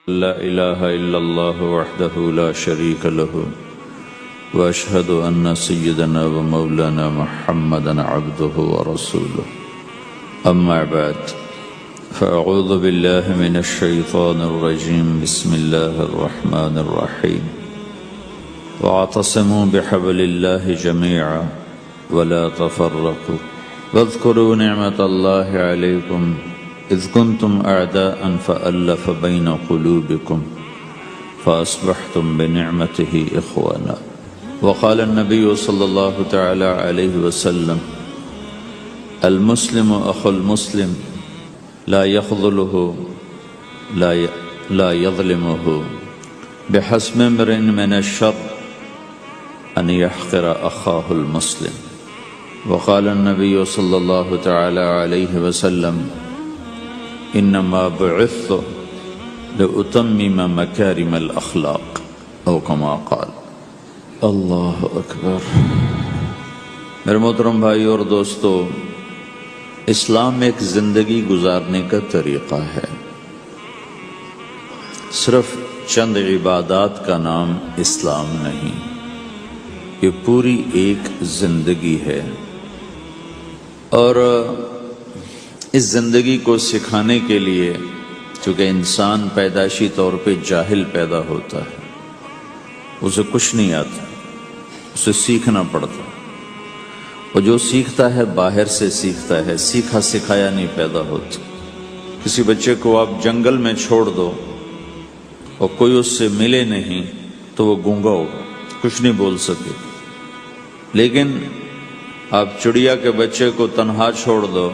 لا إله إلا الله وحده لا شريك له وأشهد أن سيدنا ومولانا محمدا عبده ورسوله أما بعد فأعوذ بالله من الشيطان الرجيم بسم الله الرحمن الرحيم واعتصموا بحبل الله جميعا ولا تفرقوا واذكروا نعمة الله عليكم إذ كنتم أعداء فألف بين قلوبكم فأصبحتم بنعمته إخوانا وقال النبي صلى الله تعالى عليه وسلم المسلم أخو المسلم لا يخذله لا يظلمه بحسب امرئ من الشر أن يحقر أخاه المسلم وقال النبي صلى الله تعالى عليه وسلم انما بعثت لأتمم مکارم الاخلاق او کما قال اللہ اکبر۔ میرے محترم بھائی اور دوستو، اسلام ایک زندگی گزارنے کا طریقہ ہے، صرف چند عبادات کا نام اسلام نہیں، یہ پوری ایک زندگی ہے۔ اور اس زندگی کو سکھانے کے لیے، چونکہ انسان پیدائشی طور پہ جاہل پیدا ہوتا ہے، اسے کچھ نہیں آتا، اسے سیکھنا پڑتا، اور جو سیکھتا ہے باہر سے سیکھتا ہے، سیکھا سکھایا نہیں پیدا ہوتا۔ کسی بچے کو آپ جنگل میں چھوڑ دو اور کوئی اس سے ملے نہیں تو وہ گونگا ہوگا، کچھ نہیں بول سکے۔ لیکن آپ چڑیا کے بچے کو تنہا چھوڑ دو،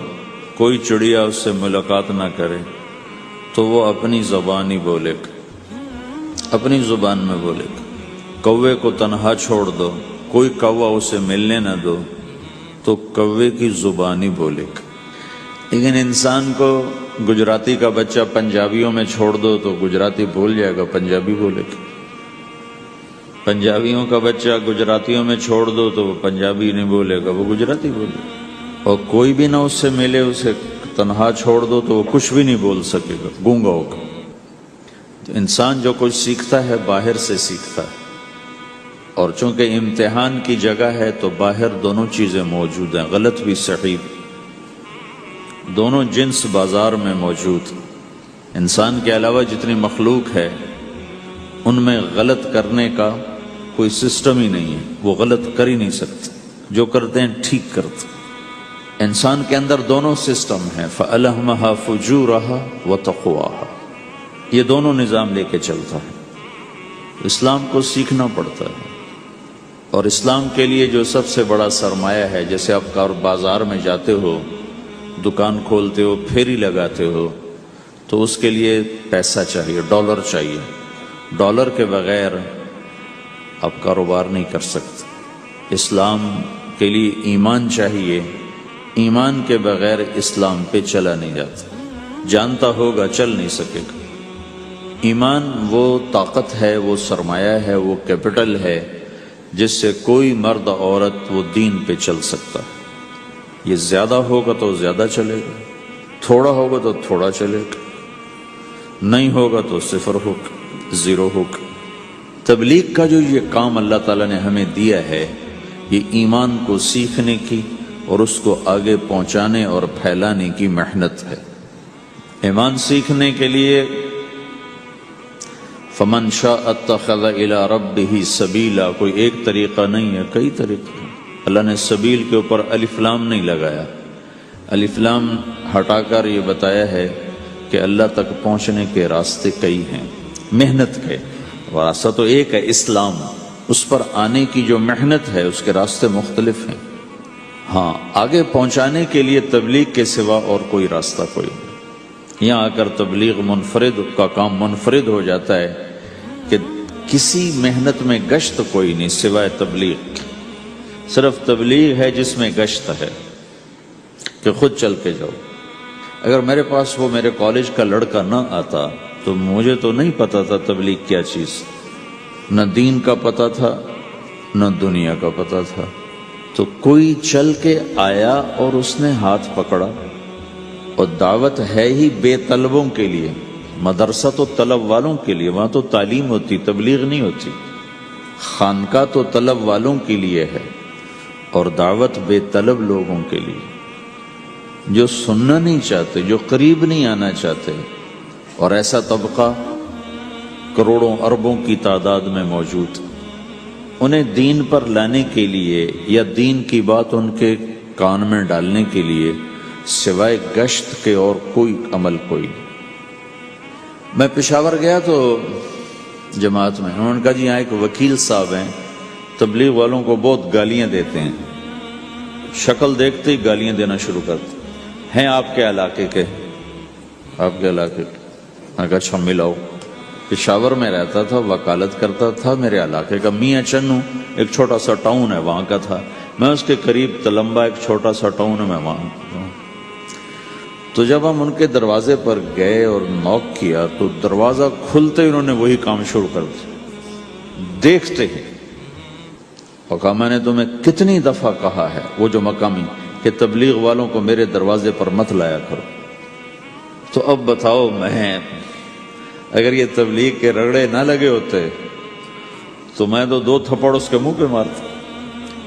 کوئی چڑیا اس سے ملاقات نہ کرے تو وہ اپنی زبان ہی بولے گا، اپنی زبان میں بولے گا۔ کوے کو تنہا چھوڑ دو، کوئی کوا اسے ملنے نہ دو تو کوے کی زبان ہی بولے گا۔ لیکن انسان کو گجراتی کا بچہ پنجابیوں میں چھوڑ دو تو گجراتی بول جائے گا، پنجابی بولے گا۔ پنجابیوں کا بچہ گجراتیوں میں چھوڑ دو تو وہ پنجابی نہیں بولے گا، وہ گجراتی بولے گا۔ اور کوئی بھی نہ اس سے ملے، اسے تنہا چھوڑ دو تو وہ کچھ بھی نہیں بول سکے گا، گونگا ہوگا۔ تو انسان جو کچھ سیکھتا ہے باہر سے سیکھتا ہے، اور چونکہ امتحان کی جگہ ہے تو باہر دونوں چیزیں موجود ہیں، غلط بھی صحیح بھی، دونوں جنس بازار میں موجود۔ انسان کے علاوہ جتنی مخلوق ہے ان میں غلط کرنے کا کوئی سسٹم ہی نہیں ہے، وہ غلط کر ہی نہیں سکتے، جو کرتے ہیں ٹھیک کرتے۔ انسان کے اندر دونوں سسٹم ہیں، فَأَلْهَمَهَا فُجُورَهَا وَتَقْوَاهَا، یہ دونوں نظام لے کے چلتا ہے۔ اسلام کو سیکھنا پڑتا ہے، اور اسلام کے لیے جو سب سے بڑا سرمایہ ہے، جیسے آپ بازار میں جاتے ہو، دکان کھولتے ہو، پھیری لگاتے ہو، تو اس کے لیے پیسہ چاہیے، ڈالر چاہیے۔ ڈالر کے بغیر آپ کاروبار نہیں کر سکتے۔ اسلام کے لیے ایمان چاہیے، ایمان کے بغیر اسلام پہ چلا نہیں جاتا، جانتا ہوگا چل نہیں سکے گا۔ ایمان وہ طاقت ہے، وہ سرمایہ ہے، وہ کیپٹل ہے جس سے کوئی مرد عورت وہ دین پہ چل سکتا ہے۔ یہ زیادہ ہوگا تو زیادہ چلے گا، تھوڑا ہوگا تو تھوڑا چلے گا، نہیں ہوگا تو صفر ہوگا، زیرو ہوگا۔ تبلیغ کا جو یہ کام اللہ تعالیٰ نے ہمیں دیا ہے، یہ ایمان کو سیکھنے کی اور اس کو آگے پہنچانے اور پھیلانے کی محنت ہے۔ ایمان سیکھنے کے لیے فَمَنْ شَاءَ اتَّخَذَ إِلَىٰ رَبِّهِ سَبِيلًا، کوئی ایک طریقہ نہیں ہے، کئی طریقے ہیں۔ اللہ نے سبیل کے اوپر الف لام نہیں لگایا، الف لام ہٹا کر یہ بتایا ہے کہ اللہ تک پہنچنے کے راستے کئی ہیں، محنت کے راستہ تو ایک ہے اسلام، اس پر آنے کی جو محنت ہے اس کے راستے مختلف ہیں۔ ہاں، آگے پہنچانے کے لیے تبلیغ کے سوا اور کوئی راستہ کوئی نہیں۔ یہاں آ کر تبلیغ منفرد کا کام منفرد ہو جاتا ہے کہ کسی محنت میں گشت کوئی نہیں سوائے تبلیغ، صرف تبلیغ ہے جس میں گشت ہے کہ خود چل کے جاؤ۔ اگر میرے پاس وہ میرے کالج کا لڑکا نہ آتا تو مجھے تو نہیں پتا تھا تبلیغ کیا چیز، نہ دین کا پتا تھا نہ دنیا کا پتا تھا۔ تو کوئی چل کے آیا اور اس نے ہاتھ پکڑا، اور دعوت ہے ہی بے طلبوں کے لیے، مدرسہ تو طلب والوں کے لیے، وہاں تو تعلیم ہوتی، تبلیغ نہیں ہوتی. خانقاہ تو طلب والوں کے لیے ہے اور دعوت بے طلب لوگوں کے لیے، جو سننا نہیں چاہتے، جو قریب نہیں آنا چاہتے. اور ایسا طبقہ کروڑوں اربوں کی تعداد میں موجود، انہیں دین پر لانے کے لیے یا دین کی بات ان کے کان میں ڈالنے کے لیے سوائے گشت کے اور کوئی عمل کوئی نہیں. میں پشاور گیا تو جماعت میں انہوں نے کہا جی یہاں ایک وکیل صاحب ہیں، تبلیغ والوں کو بہت گالیاں دیتے ہیں، شکل دیکھتے ہی گالیاں دینا شروع کرتے ہیں. آپ کے علاقے کے؟ آپ کے علاقے کے؟ میں کہا اچھا ملاؤ. پشاور میں رہتا تھا، وکالت کرتا تھا، میرے علاقے کا میاں چنو ایک چھوٹا سا ٹاؤن ہے وہاں کا تھا، میں اس کے قریب تلمبا ایک چھوٹا سا ٹاؤن ہے میں وہاں. تو جب ہم ان کے دروازے پر گئے اور نوک کیا تو دروازہ کھلتے ہی انہوں نے وہی کام شروع کر دیا دیکھتے ہی. اور کہا میں نے تمہیں کتنی دفعہ کہا ہے، وہ جو مقامی، کہ تبلیغ والوں کو میرے دروازے پر مت لایا کرو. تو اب بتاؤ، میں اگر یہ تبلیغ کے رگڑے نہ لگے ہوتے تو میں تو 2 تھپڑ اس کے منہ پہ مارتا،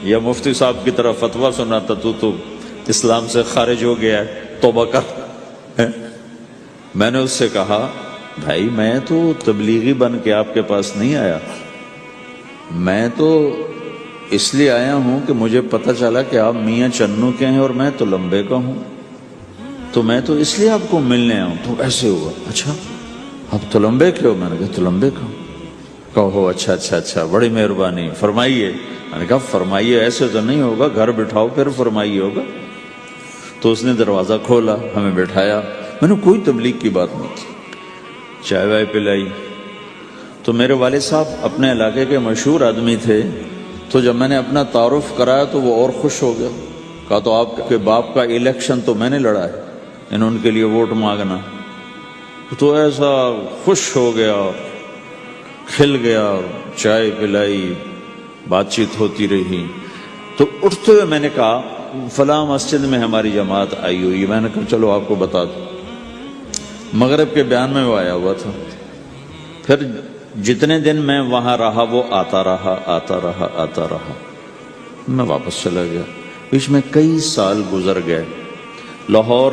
یا مفتی صاحب کی طرف فتویٰ سناتا تو اسلام سے خارج ہو گیا ہے، توبہ کر. میں نے اس سے کہا بھائی میں تو تبلیغی بن کے آپ کے پاس نہیں آیا، میں تو اس لیے آیا ہوں کہ مجھے پتہ چلا کہ آپ میاں چنو کے ہیں اور میں تو لمبے کا ہوں، تو میں تو اس لیے آپ کو ملنے آیا ہوں. تو ایسے ہوا، اچھا آپ تو لمبے کے ہو؟ میں نے کہا تو لمبے کا ہوں. کہو اچھا اچھا اچھا، بڑی مہربانی، فرمائیے. میں نے کہا فرمائیے ایسے تو نہیں ہوگا، گھر بٹھاؤ پھر فرمائیے ہوگا. تو اس نے دروازہ کھولا، ہمیں بٹھایا. میں نے کوئی تبلیغ کی بات نہیں کی، چائے وائے پلائی. تو میرے والد صاحب اپنے علاقے کے مشہور آدمی تھے، تو جب میں نے اپنا تعارف کرایا تو وہ اور خوش ہو گیا. کہا تو آپ کے باپ کا الیکشن تو میں نے لڑا ہے، ان کے لیے ووٹ مانگنا. تو ایسا خوش ہو گیا، کھل گیا، اور چائے پلائی، بات چیت ہوتی رہی. تو اٹھتے ہوئے میں نے کہا فلاں مسجد میں ہماری جماعت آئی ہوئی. میں نے کہا چلو آپ کو بتا دوں. مغرب کے بیان میں وہ آیا ہوا تھا. پھر جتنے دن میں وہاں رہا وہ آتا رہا آتا رہا آتا رہا. میں واپس چلا گیا. بیچ میں کئی سال گزر گئے. لاہور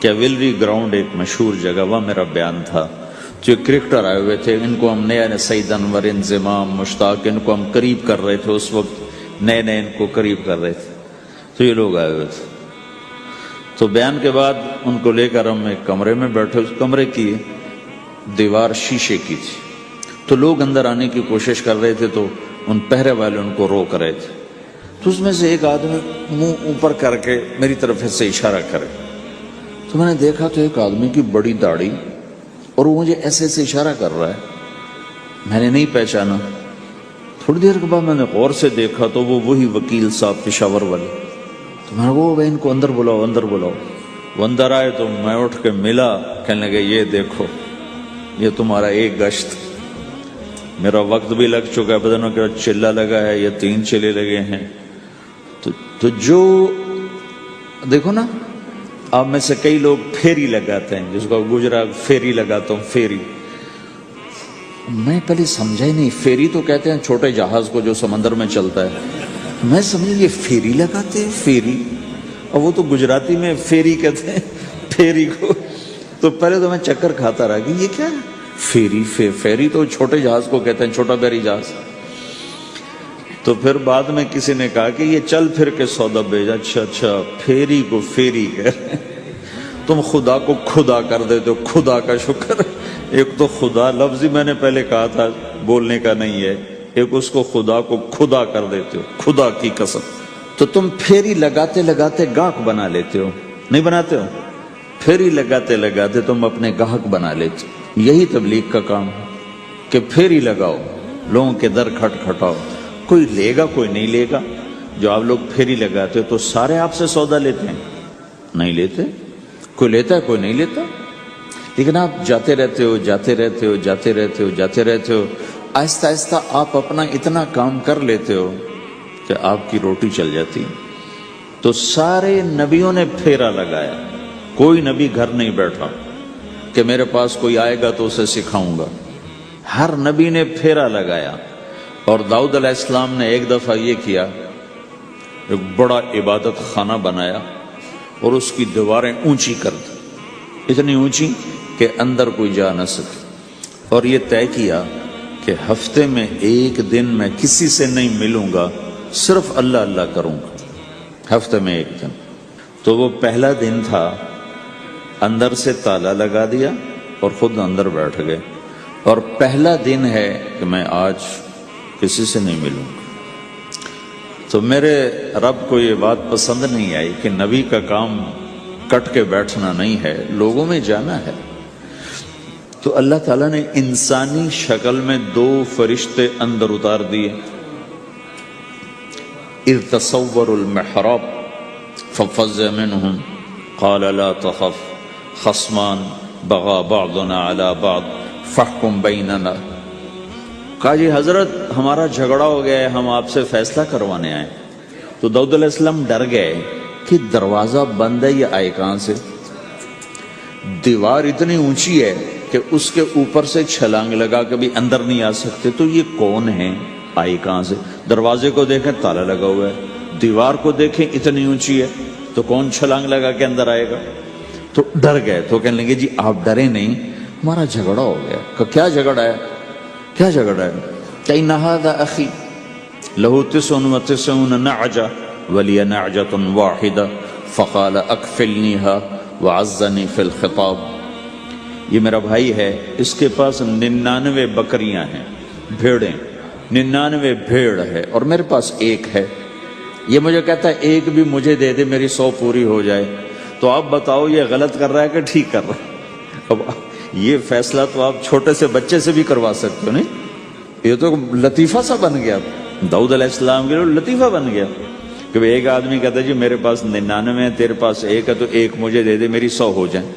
کیولری گراؤنڈ ایک مشہور جگہ، وہاں میرا بیان تھا. جو کرکٹر آئے ہوئے تھے، ان کو ہم نیا سعید انور، انضمام، مشتاق، ان کو ہم قریب کر رہے تھے. اس وقت نئے نئے ان کو قریب کر رہے تھے. تو یہ لوگ آئے ہوئے تھے. تو بیان کے بعد ان کو لے کر ہم ایک کمرے میں بیٹھے. اس کمرے کی دیوار شیشے کی تھی. تو لوگ اندر آنے کی کوشش کر رہے تھے تو ان پہرے والے ان کو روک رہے تھے. تو اس میں سے ایک آدمی منہ اوپر کر کے میری طرف سے اشارہ کرے. تو میں نے دیکھا تو ایک آدمی کی بڑی داڑھی، اور وہ مجھے ایسے ایسے اشارہ کر رہا ہے. میں نے نہیں پہچانا. تھوڑی دیر کے بعد میں نے غور سے دیکھا تو وہ وہی وکیل صاحب پشاور والے. تو میں نے کہا ان کو اندر بلاؤ، اندر بلاؤ. وہ اندر آئے تو میں اٹھ کے ملا. کہنے لگے یہ دیکھو، یہ تمہارا ایک گشت، میرا وقت بھی لگ چکا ہے، بدنوں کے چلہ لگا ہے، یہ 3 چلے لگے ہیں. تو جو دیکھو نا، آپ میں سے کئی لوگ پھیری لگاتے ہیں، جس کو گجرا پھیری لگاتا ہوں، پھیری. میں پہلے سمجھا ہی نہیں. پھیری تو کہتے ہیں چھوٹے جہاز کو جو سمندر میں چلتا ہے. میں سمجھا یہ پھیری لگاتے ہیں، پھیری. اور وہ تو گجراتی میں پھیری کہتے ہیں پھیری کو. تو پہلے تو میں چکر کھاتا رہا کہ یہ کیا ہے پھیری. پھیری تو چھوٹے جہاز کو کہتے ہیں، چھوٹا بحری جہاز. تو پھر بعد میں کسی نے کہا کہ یہ چل پھر کے سودا بھیجا. اچھا پھیری کو پھیری کہہ، تم خدا کو خدا کر دیتے ہو. خدا کا شکر. ایک تو خدا لفظ ہی میں نے پہلے کہا تھا بولنے کا نہیں ہے، ایک اس کو خدا کو خدا کر دیتے ہو، خدا کی قسم. تو تم پھیری لگاتے لگاتے گاہک بنا لیتے ہو، نہیں بناتے ہو؟ پھیری لگاتے لگاتے تم اپنے گاہک بنا لیتے. یہی تبلیغ کا کام ہے کہ پھیری لگاؤ، لوگوں کے در کھٹکھٹاؤ. کوئی لے گا کوئی نہیں لے گا. جو آپ لوگ پھیری لگاتے ہو تو سارے آپ سے سودا لیتے ہیں؟ نہیں لیتے. کوئی لیتا ہے کوئی نہیں لیتا. لیکن آپ جاتے رہتے ہو جاتے رہتے ہو جاتے رہتے ہو جاتے رہتے ہو. آہستہ آہستہ آپ اپنا اتنا کام کر لیتے ہو کہ آپ کی روٹی چل جاتی. تو سارے نبیوں نے پھیرا لگایا، کوئی نبی گھر نہیں بیٹھا. کہ میرے پاس کوئی آئے گا تو اسے سکھاؤں گا. ہر نبی نے پھیرا لگایا. اور داؤد علیہ السلام نے ایک دفعہ یہ کیا، ایک بڑا عبادت خانہ بنایا اور اس کی دیواریں اونچی کر دی، اتنی اونچی کہ اندر کوئی جا نہ سکے. اور یہ طے کیا کہ ہفتے میں ایک دن میں کسی سے نہیں ملوں گا، صرف اللہ اللہ کروں گا، ہفتے میں ایک دن. تو وہ پہلا دن تھا، اندر سے تالا لگا دیا اور خود اندر بیٹھ گئے. اور پہلا دن ہے کہ میں آج کسی سے نہیں ملوں گا. تو میرے رب کو یہ بات پسند نہیں آئی کہ نبی کا کام کٹ کے بیٹھنا نہیں ہے، لوگوں میں جانا ہے. تو اللہ تعالیٰ نے انسانی شکل میں 2 فرشتے اندر اتار دیے. اذ تصور المحراب ففزع منهم قال لا تخف خصمان بغى بعضنا على بعض فاحكم بيننا. کہا جی حضرت ہمارا جھگڑا ہو گیا ہے، ہم آپ سے فیصلہ کروانے آئے. تو داؤد علیہ السلام ڈر گئے کہ دروازہ بند ہے، یہ آئے کہاں سے؟ دیوار اتنی اونچی ہے کہ اس کے اوپر سے چھلانگ لگا کے بھی اندر نہیں آ سکتے. تو یہ کون ہے، آئی کہاں سے؟ دروازے کو دیکھیں تالا لگا ہوا ہے، دیوار کو دیکھیں اتنی اونچی ہے، تو کون چھلانگ لگا کے اندر آئے گا؟ تو ڈر گئے. تو کہنے لگے جی آپ ڈرے نہیں، ہمارا جھگڑا ہو گیا. کہ کیا جھگڑا ہے؟ کیا جھگڑا ہے؟ کہ ان ھذا اخی لہ 99 نعجہ ولی نعجۃ واحدہ فقال اکفلنیها وعزنی فی الخطاب. یہ میرا بھائی ہے، اس کے پاس 99 بکریاں ہیں، بھیڑیں، 99 بھیڑ ہے، اور میرے پاس ایک ہے. یہ مجھے کہتا ہے ایک بھی مجھے دے دے، میری 100 پوری ہو جائے. تو آپ بتاؤ یہ غلط کر رہا ہے کہ ٹھیک کر رہا ہے؟ اب یہ فیصلہ تو آپ چھوٹے سے بچے سے بھی کروا سکتے ہو. نہیں، یہ تو لطیفہ سا بن گیا، داؤد علیہ السلام کے لیے لطیفہ بن گیا کہ ایک آدمی کہتا ہے جی میرے پاس 99 ہے، تیرے پاس ایک ہے، تو ایک مجھے دے دے، میری 100 ہو جائیں.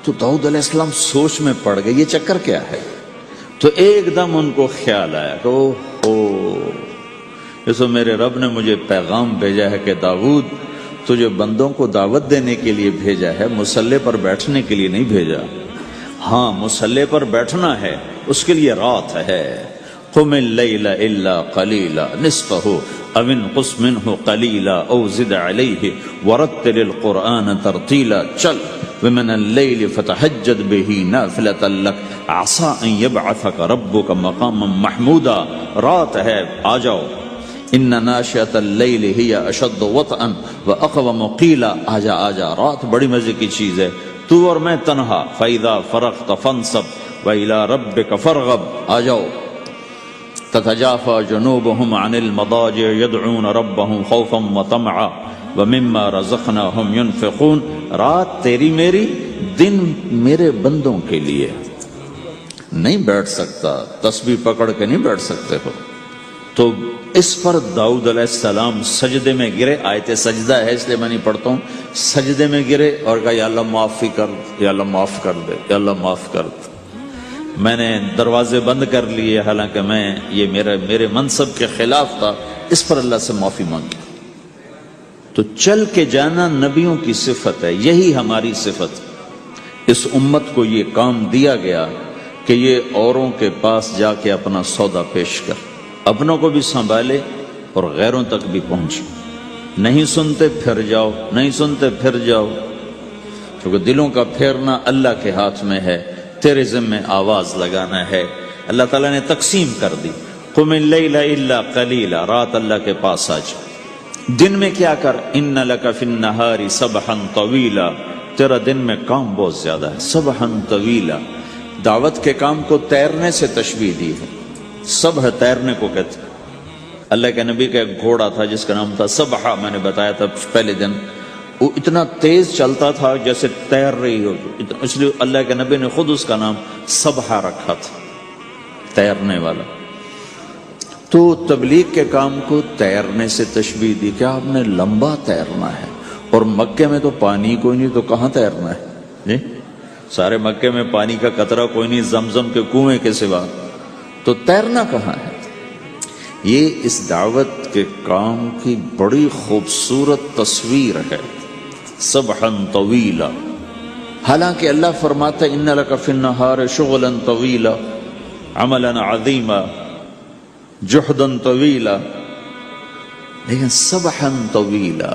تو داؤد علیہ السلام سوچ میں پڑ گئے یہ چکر کیا ہے. تو ایک دم ان کو خیال آیا کہ اوہ، میرے رب نے مجھے پیغام بھیجا ہے کہ داؤد تجھے بندوں کو دعوت دینے کے لیے بھیجا ہے، مسلح پر بیٹھنے کے لیے نہیں بھیجا. ہاں مسلح پر بیٹھنا ہے، اس کے لیے رات ہے. قم اللیل الا قلیلا نصفہ او انقص منہ قلیلا او زد علیہ ورتل القرآن ترتیلا. چل ومن اللیل فتہجد بہ نافلۃ لک عسى ان یبعثک ربک مقاما محمودا. رات ہے، آ جاؤ. ان ناشئۃ اللیل ہی اشد وطئا واقوم قیلا. آجا آجا، رات بڑی مزے کی چیز ہے، تو اور میں تنہا. فاذا فرغت فانصب والى ربک فرغب. آ جاؤ. تتجافى جنوبهم عن المضاجع يدعون ربهم خوفا وطمعا ومما رزقناهم ينفقون. رات تیری میری، دن میرے بندوں کے لیے. نہیں بیٹھ سکتا، تسبیح پکڑ کے نہیں بیٹھ سکتے ہو. تو اس پر داؤد علیہ السلام سجدے میں گرے. آیت سجدہ ہے اس لیے میں نہیں پڑھتا ہوں. سجدے میں گرے اور کہا یا اللہ معافی کر، یا اللہ معاف کر دے، یا اللہ معاف کر دے. میں نے دروازے بند کر لیے، حالانکہ میں یہ میرے منصب کے خلاف تھا، اس پر اللہ سے معافی مانگی. تو چل کے جانا نبیوں کی صفت ہے، یہی ہماری صفت. اس امت کو یہ کام دیا گیا کہ یہ اوروں کے پاس جا کے اپنا سودا پیش کر، اپنوں کو بھی سنبھالے اور غیروں تک بھی پہنچے. نہیں سنتے پھر جاؤ، نہیں سنتے پھر جاؤ، کیونکہ دلوں کا پھیرنا اللہ کے ہاتھ میں ہے. تیرے ذمہ آواز لگانا ہے. اللہ تعالیٰ نے تقسیم کر دی. قم اللیل الا قلیلا، رات اللہ کے پاس آ جا. دن میں کیا کر؟ ان لک فی النہار سبحا طویلا، تیرا دن میں کام بہت زیادہ ہے. سبحا طویلا، دعوت کے کام کو تیرنے سے تشبیہ دی ہے. سبح تیرنے کو کہتے. اللہ کے نبی کا ایک گھوڑا تھا جس کا نام تھا سبحہ، میں نے بتایا تھا پہلے دن. وہ اتنا تیز چلتا تھا جیسے تیر رہی ہو، اس لیے اللہ کے نبی نے خود اس کا نام سبحہ رکھا تھا، تیرنے والا. تو تبلیغ کے کام کو تیرنے سے تشبیہ دی کہ آپ نے لمبا تیرنا ہے. اور مکے میں تو پانی کوئی نہیں، تو کہاں تیرنا ہے؟ جی سارے مکے میں پانی کا قطرہ کوئی نہیں زمزم کے کنویں کے سوا، تو تیرنا کہاں ہے؟ یہ اس دعوت کے کام کی بڑی خوبصورت تصویر ہے. سبحا طویلا، حالانکہ اللہ فرماتا ہے ان لک فی النہار شغلا طویلا عملا عظیما جہدا طویلا، لیکن سبحا طویلا،